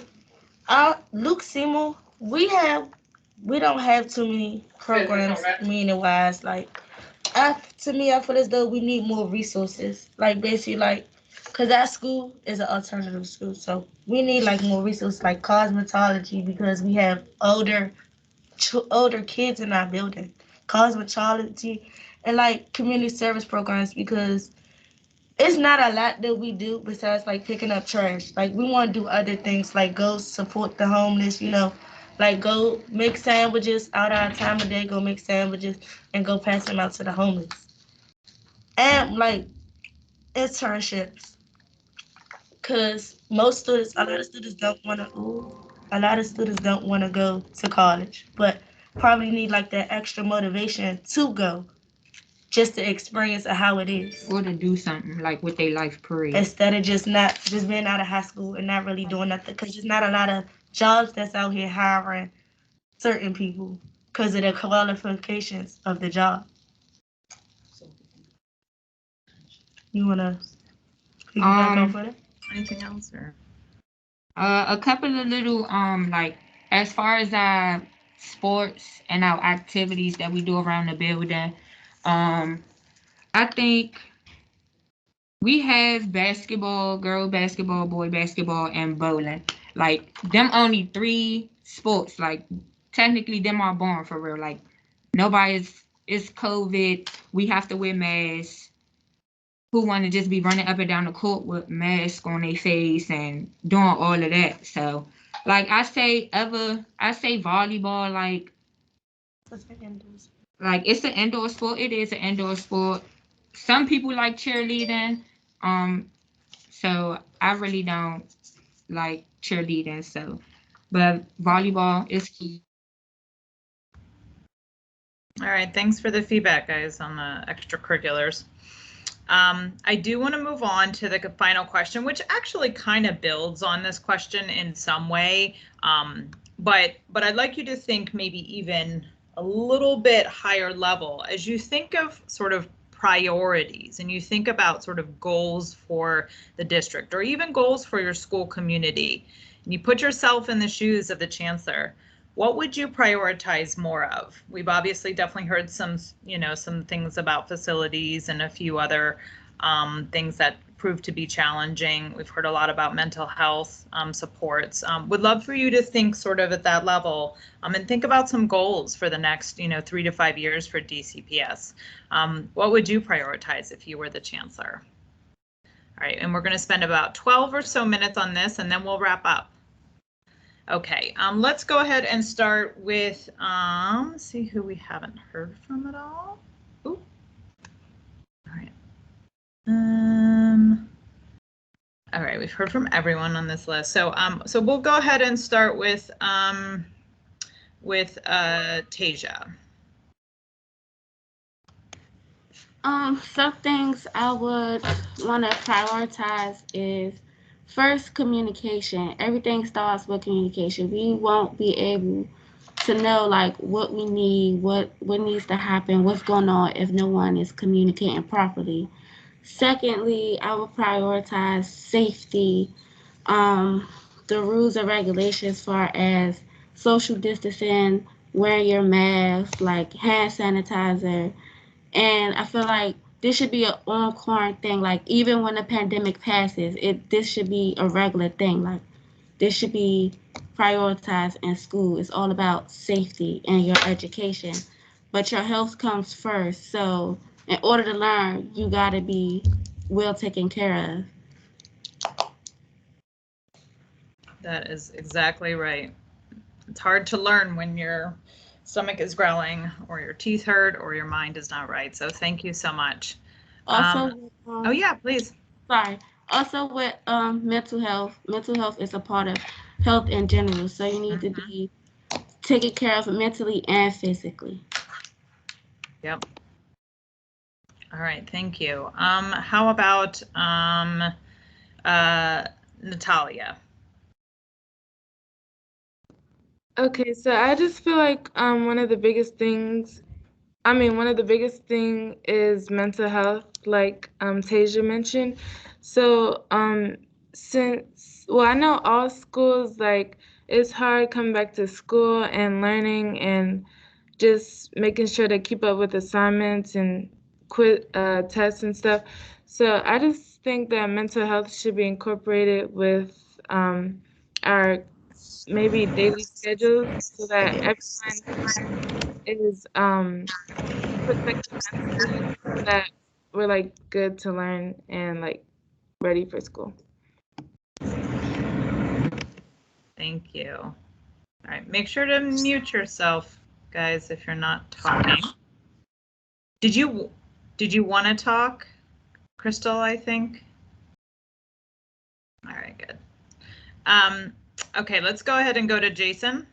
Luke Seymour, we don't have too many programs meaning wise. Like, to me, I feel as though we need more resources. Like basically, like, cause that school is an alternative school, so we need like more resources, like cosmetology, because we have older kids in our building. Cosmetology and like community service programs, because it's not a lot that we do besides like picking up trash. Like we want to do other things, like go support the homeless, like go make sandwiches out of our time of day, go make sandwiches and go pass them out to the homeless. And like internships, cause a lot of students don't want to go to college, but probably need like that extra motivation to go, just to experience how it is. Or to do something like with their life career. Instead of just being out of high school and not really doing nothing, because there's not a lot of jobs that's out here hiring certain people because of the qualifications of the job. You wanna piggyback off of it? Anything else or? A couple of little like as far as our sports and our activities that we do around the building, I think we have basketball, girl basketball, boy basketball, and bowling. Like them only 3 sports. Like technically them are born for real. Like nobody's, it's COVID. We have to wear masks. Who want to just be running up and down the court with masks on their face and doing all of that? So like I say volleyball, like it's an indoor sport. It is an indoor sport. Some people like cheerleading. So I really don't like cheerleading. So, but volleyball is key. All right, thanks for the feedback, guys, on the extracurriculars. I do want to move on to the final question, which actually kind of builds on this question in some way. But I'd like you to think maybe even a little bit higher level as you think of sort of priorities and you think about sort of goals for the district or even goals for your school community. And you put yourself in the shoes of the chancellor. What would you prioritize more of? We've obviously definitely heard some things about facilities and a few other things that prove to be challenging. We've heard a lot about mental health supports. Would love for you to think sort of at that level and think about some goals for the next 3 to 5 years for DCPS. What would you prioritize if you were the chancellor? All right, and we're going to spend about 12 or so minutes on this and then we'll wrap up. Okay, let's go ahead and start with, see who we haven't heard from at all. Ooh. All right. All right, we've heard from everyone on this list. So, so we'll go ahead and start with Tasia. Some things I would want to prioritize is first communication. Everything starts with communication. We won't be able to know like what we need, what needs to happen, what's going on if no one is communicating properly. Secondly, I would prioritize safety, the rules and regulations as far as social distancing, wearing your mask, like hand sanitizer. And I feel like this should be an on-current thing. Like even when the pandemic passes, this should be a regular thing. Like this should be prioritized in school. It's all about safety and your education, but your health comes first. So in order to learn, you gotta be well taken care of. That is exactly right. It's hard to learn when your stomach is growling or your teeth hurt or your mind is not right. So thank you so much. Also, oh yeah, please. Sorry. Also with mental health is a part of health in general. So you need to be taken care of mentally and physically. Yep. All right, thank you. How about Natalia? Okay, so I just feel like one of the biggest thing is mental health, like Tasia mentioned. So I know all schools, like it's hard coming back to school and learning and just making sure to keep up with assignments and tests and stuff. So I just think that mental health should be incorporated with our maybe daily schedules so that everyone is protected mentally, so that we're like good to learn and like ready for school. Thank you. All right, make sure to mute yourself, guys, if you're not talking. Did you want to talk, Crystal, I think? All right, good. Okay, let's go ahead and go to Jason.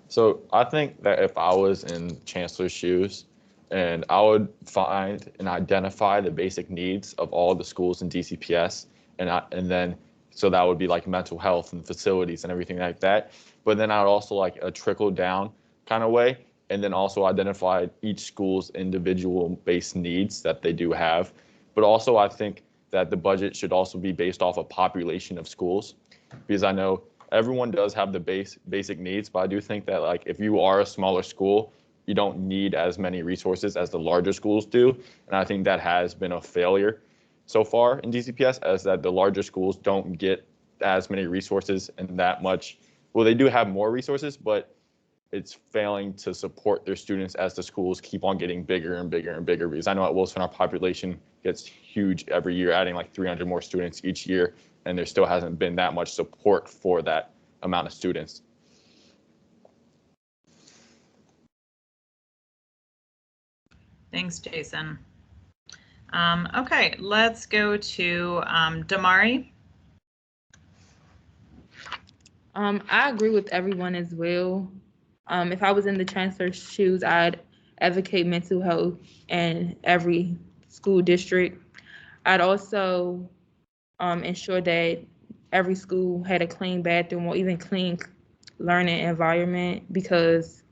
So I think that if I was in Chancellor's shoes, and I would find and identify the basic needs of all the schools in DCPS, and then so that would be like mental health and facilities and everything like that. But then I would also like a trickle down kind of way, and then also identify each school's individual based needs that they do have. But also I think that the budget should also be based off a population of schools, because I know everyone does have the basic needs, but I do think that like if you are a smaller school, you don't need as many resources as the larger schools do. And I think that has been a failure so far in DCPS, as that the larger schools don't get as many resources and that much. Well, they do have more resources, but it's failing to support their students as the schools keep on getting bigger and bigger and bigger. Because I know at Wilson, our population gets huge every year, adding like 300 more students each year, and there still hasn't been that much support for that amount of students. Thanks, Jason. Okay, let's go to Damari. I agree with everyone as well. If I was in the chancellor's shoes, I'd advocate mental health in every school district. I'd also ensure that every school had a clean bathroom or even clean learning environment, because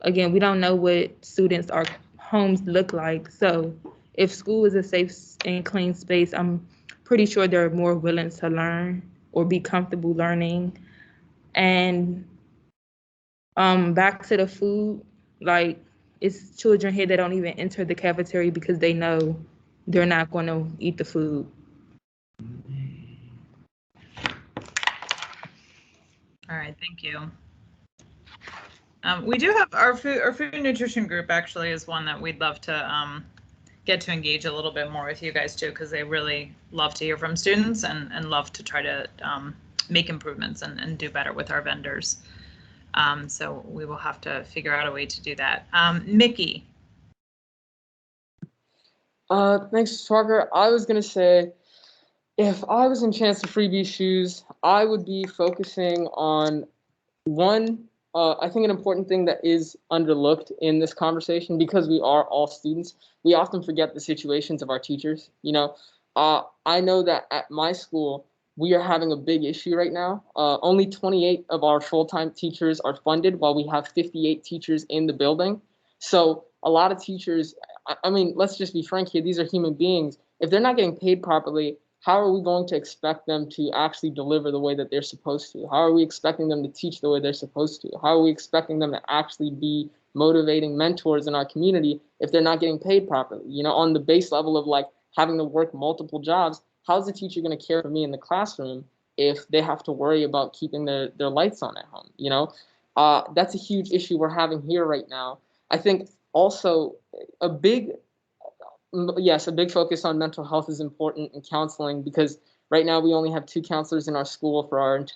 again, we don't know what students' our homes look like. So if school is a safe and clean space, I'm pretty sure they're more willing to learn or be comfortable learning. And back to the food, like, it's children here that don't even enter the cafeteria because they know they're not going to eat the food. All right, thank you. We do have our food and nutrition group actually is one that we'd love to get to engage a little bit more with you guys too, because they really love to hear from students and love to try to make improvements and do better with our vendors. So we will have to figure out a way to do that. Mickey. Thanks, Parker. I was gonna say, if I was in Chancellor Freebie's shoes, I would be focusing on one. I think an important thing that is underlooked in this conversation, because we are all students, we often forget the situations of our teachers. You know, I know that at my school, we are having a big issue right now. Only 28 of our full-time teachers are funded, while we have 58 teachers in the building. So a lot of teachers, I mean, let's just be frank here, these are human beings. If they're not getting paid properly, how are we going to expect them to actually deliver the way that they're supposed to? How are we expecting them to teach the way they're supposed to? How are we expecting them to actually be motivating mentors in our community if they're not getting paid properly? You know, on the base level of like having to work multiple jobs, how's the teacher going to care for me in the classroom if they have to worry about keeping their lights on at home? You know, that's a huge issue we're having here right now. I think also a big focus on mental health is important in counseling, because right now we only have 2 counselors in our school for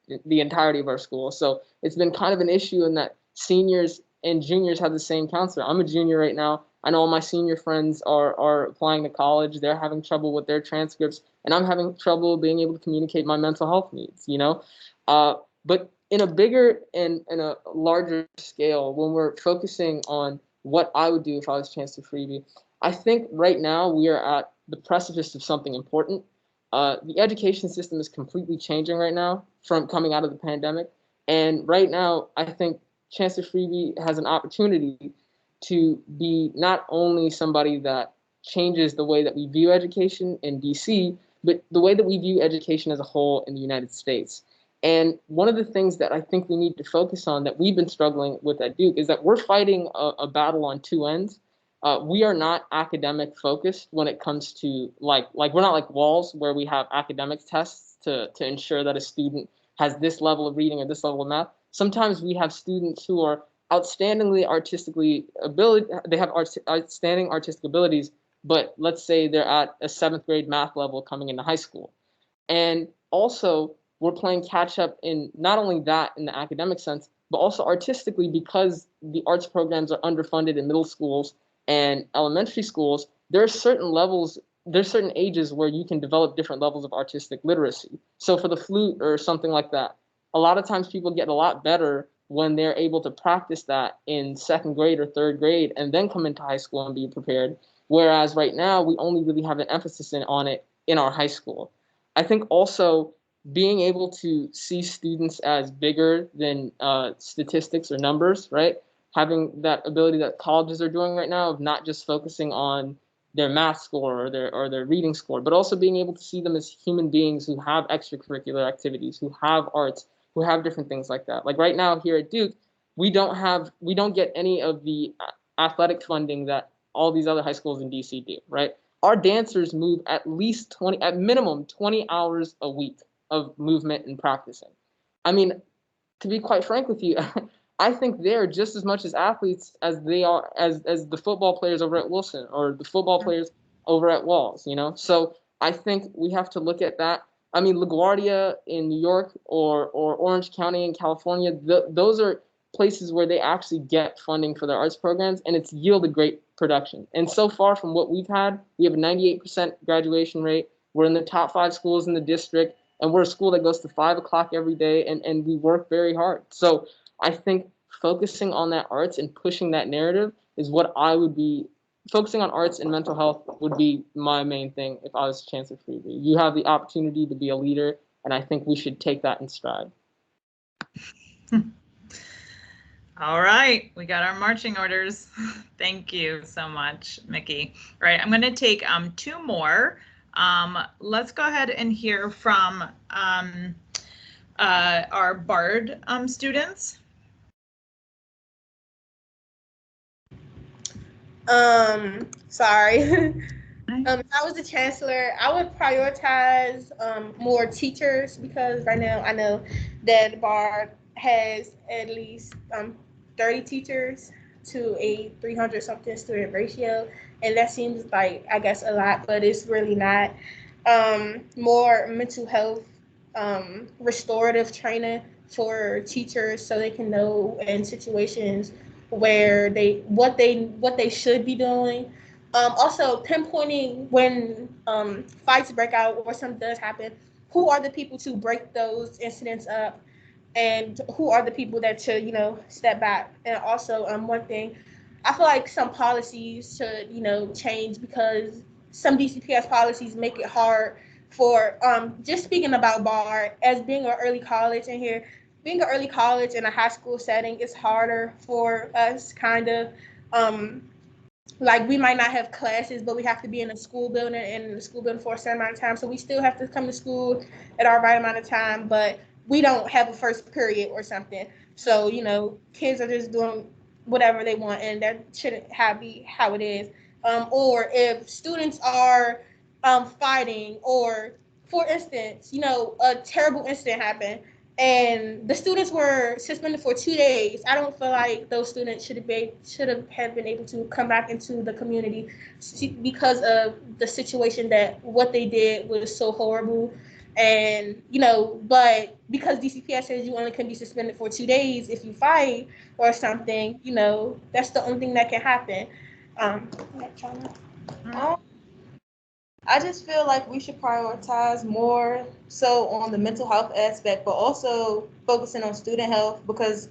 the entirety of our school. So it's been kind of an issue in that seniors and juniors have the same counselor. I'm a junior right now. I know all my senior friends are applying to college. They're having trouble with their transcripts, and I'm having trouble being able to communicate my mental health needs, you know? But in a bigger and a larger scale, when we're focusing on what I would do if I was Chancellor Freebie, I think right now we are at the precipice of something important. The education system is completely changing right now from coming out of the pandemic. And right now, I think Chancellor Freebie has an opportunity to be not only somebody that changes the way that we view education in DC, but the way that we view education as a whole in the United States. And one of the things that I think we need to focus on that we've been struggling with at Duke is that we're fighting a battle on 2 ends. We are not academic focused when it comes to like we're not like walls where we have academic tests to ensure that a student has this level of reading or this level of math. Sometimes we have students who are outstanding artistic abilities, but let's say they're at a 7th grade math level coming into high school. And also we're playing catch up in not only that in the academic sense, but also artistically, because the arts programs are underfunded in middle schools and elementary schools. There's certain ages where you can develop different levels of artistic literacy. So for the flute or something like that, a lot of times people get a lot better when they're able to practice that in 2nd grade or 3rd grade and then come into high school and be prepared. Whereas right now, we only really have an emphasis on it in our high school. I think also being able to see students as bigger than statistics or numbers, right? Having that ability that colleges are doing right now of not just focusing on their math score or their reading score, but also being able to see them as human beings who have extracurricular activities, who have arts, who have different things like that. Like right now here at Duke, we don't get any of the athletic funding that all these other high schools in DC do, right? Our dancers move at minimum 20 hours a week. of movement and practicing. I mean, to be quite frank with you, I think they're just as much as athletes as they are as the football players over at Wilson or the football players over at Walls, you know? So I think we have to look at that. I mean, LaGuardia in New York or Orange County in California, those are places where they actually get funding for their arts programs, and it's yielded great production. And so far from what we've had, we have a 98% graduation rate. We're in the top 5 schools in the district, and we're a school that goes to 5 o'clock every day, and we work very hard. So I think focusing on that arts and pushing that narrative is what I would be focusing on. Arts and mental health would be my main thing if I was Chancellor Freebe. You have the opportunity to be a leader, and I think we should take that in stride. All right, we got our marching orders. Thank you so much, Mickey. All right, I'm going to take 2 more. Let's go ahead and hear from our BARD students. Sorry. If I was the chancellor, I would prioritize more teachers, because right now I know that BARD has at least 30 teachers to a 300 something student ratio, and that seems like, I guess, a lot, but it's really not. More mental health restorative training for teachers, so they can know in situations where what they should be doing. Also pinpointing when fights break out or something does happen, who are the people to break those incidents up, and who are the people that should, step back. And also, one thing, I feel like some policies should, change, because some DCPS policies make it hard for, just speaking about BARD as being an early college in here, being an early college in a high school setting, it's harder for us, kind of. Like, we might not have classes, but we have to be in a school building, and in the school building for a certain amount of time. So we still have to come to school at our right amount of time, but we don't have a first period or something. So, kids are just doing whatever they want, and that shouldn't be how it is. Or if students are fighting, or, for instance, a terrible incident happened, and the students were suspended for 2 days. I don't feel like those students should have been able to come back into the community because of the situation, that what they did was so horrible. And, but because DCPS says you only can be suspended for 2 days if you fight or something, that's the only thing that can happen. I just feel like we should prioritize more so on the mental health aspect, but also focusing on student health, because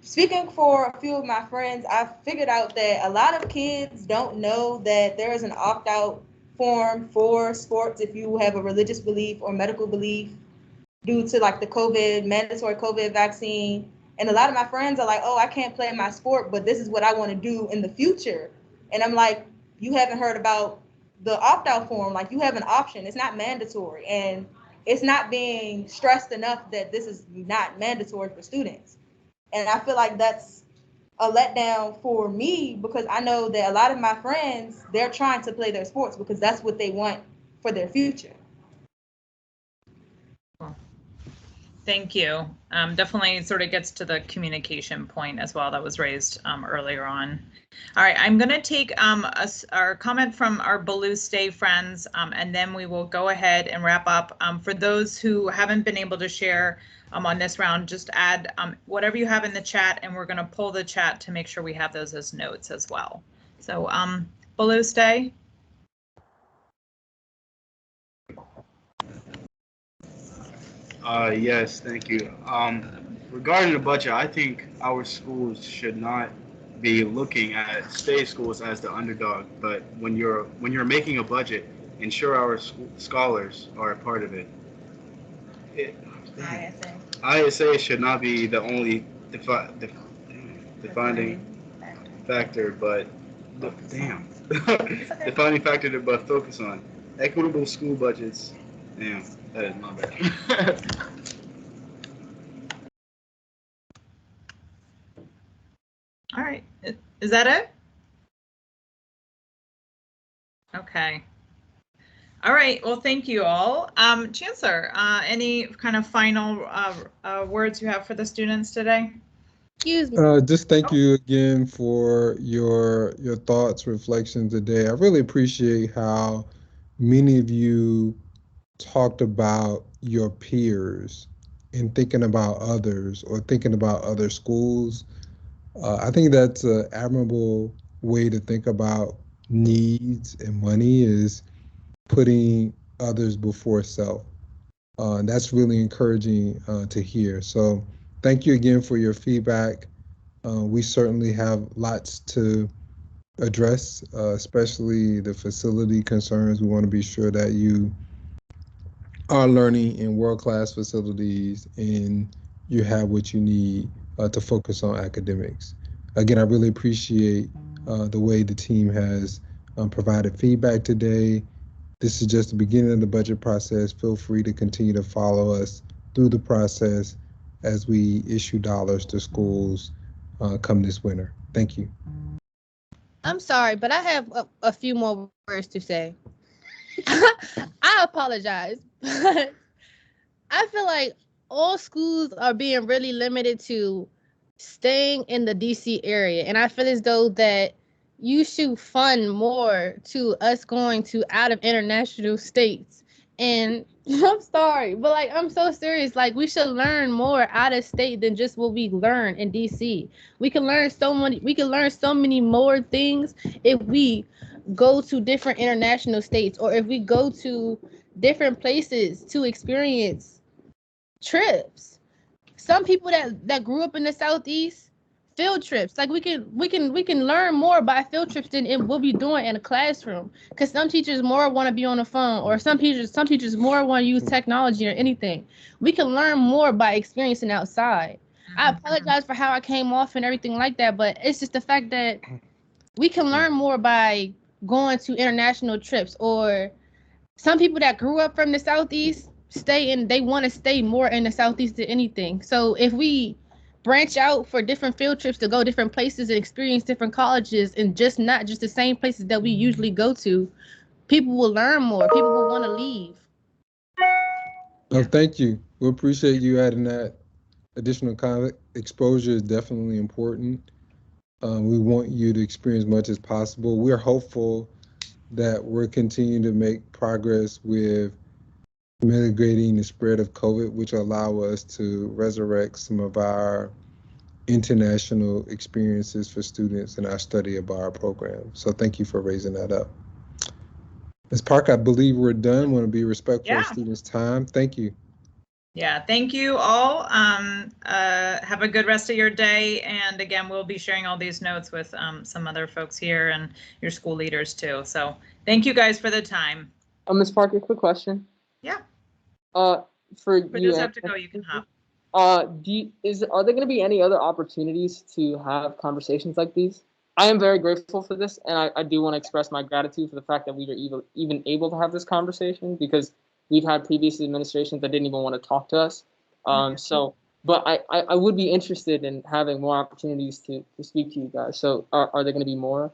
speaking for a few of my friends, I've figured out that a lot of kids don't know that there is an opt-out form for sports if you have a religious belief or medical belief due to like the mandatory COVID vaccine. And a lot of my friends are like, oh, I can't play my sport, but this is what I want to do in the future. And I'm like, you haven't heard about the opt-out form. Like, you have an option. It's not mandatory, and it's not being stressed enough that this is not mandatory for students. And I feel like that's a letdown for me, because I know that a lot of my friends, they're trying to play their sports because that's what they want for their future. Thank you. Definitely sort of gets to the communication point as well that was raised earlier on. All right, I'm going to take our comment from our Baloo Stay friends, and then we will go ahead and wrap up. For those who haven't been able to share on this round, just add whatever you have in the chat, and we're going to pull the chat to make sure we have those as notes as well. So Baloo Stay. Yes, thank you. Regarding the budget, I think our schools should not be looking at state schools as the underdog. But when you're making a budget, ensure our scholars are a part of it. ISA should not be the only defining factor, but defining factor, but focus on equitable school budgets. Damn, that is my bad. All right, is that it? Okay. All right. Well, thank you all. Chancellor, any kind of final words you have for the students today? Excuse me. Just thank you again for your thoughts, reflections today. I really appreciate how many of you talked about your peers and thinking about others or thinking about other schools. I think that's an admirable way to think about needs and money is putting others before self. And that's really encouraging to hear. So thank you again for your feedback. We certainly have lots to address, especially the facility concerns. We want to be sure that you are learning in world-class facilities and you have what you need to focus on academics. Again, I really appreciate the way the team has provided feedback today. This is just the beginning of the budget process. Feel free to continue to follow us through the process as we issue dollars to schools come this winter. Thank you. I'm sorry, but I have a few more words to say. I apologize, but I feel like all schools are being really limited to staying in the DC area. And I feel as though that you should fund more to us going to out of international states. And I'm sorry, but like I'm so serious. Like we should learn more out of state than just what we learn in DC. We can learn so many more things if we go to different international states or if we go to different places to experience trips. Some people that grew up in the Southeast, field trips. Like we can learn more by field trips than we'll be doing in a classroom. Because some teachers more want to be on the phone, or some teachers more want to use technology or anything. We can learn more by experiencing outside. I apologize for how I came off and everything like that, but it's just the fact that we can learn more by going to international trips. Or some people that grew up from the Southeast they want to stay more in the Southeast than anything. So if we branch out for different field trips to go different places and experience different colleges and just not just the same places that we usually go to, people will learn more. People will want to leave. Thank you. We appreciate you adding that. Additional exposure is definitely important. We want you to experience much as possible. We're hopeful that we're continuing to make progress with mitigating the spread of COVID, which will allow us to resurrect some of our international experiences for students in our study of our program. So thank you for raising that up. Ms. Park, I believe we're done. Want to be respectful of students' time. Thank you. Yeah, thank you all. Have a good rest of your day. And again, we'll be sharing all these notes with some other folks here and your school leaders too. So thank you guys for the time. Ms. Parker, quick question. Yeah. For you, those have to go, you can hop. Are there going to be any other opportunities to have conversations like these? I am very grateful for this, and I do want to express my gratitude for the fact that we were even able to have this conversation, because we've had previous administrations that didn't even want to talk to us. But I would be interested in having more opportunities to speak to you guys. So are there going to be more?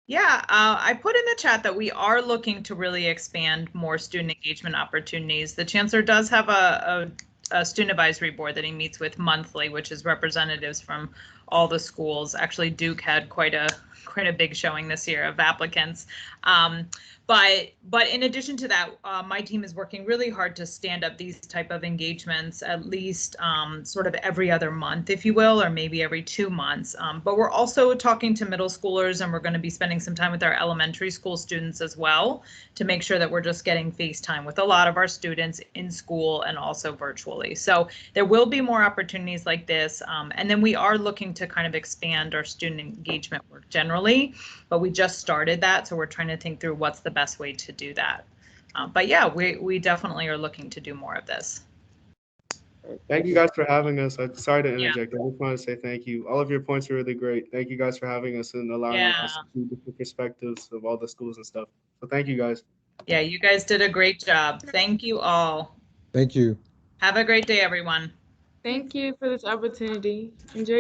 Yeah, I put in the chat that we are looking to really expand more student engagement opportunities. The chancellor does have a student advisory board that he meets with monthly, which is representatives from all the schools. Actually, Duke had quite a big showing this year of applicants. But in addition to that, my team is working really hard to stand up these type of engagements at least sort of every other month, if you will, or maybe every 2 months. But we're also talking to middle schoolers, and we're going to be spending some time with our elementary school students as well to make sure that we're just getting face time with a lot of our students in school and also virtually. So there will be more opportunities like this. And then we are looking to kind of expand our student engagement work generally, but we just started that. So we're trying to think through what's the best way to do that. But yeah, we definitely are looking to do more of this. Thank you guys for having us. I'm sorry to interject. I just want to say thank you. All of your points are really great. Thank you guys for having us and allowing us to see different perspectives of all the schools and stuff. So thank you guys. Yeah, you guys did a great job. Thank you all. Thank you. Have a great day, everyone. Thank you for this opportunity. Enjoy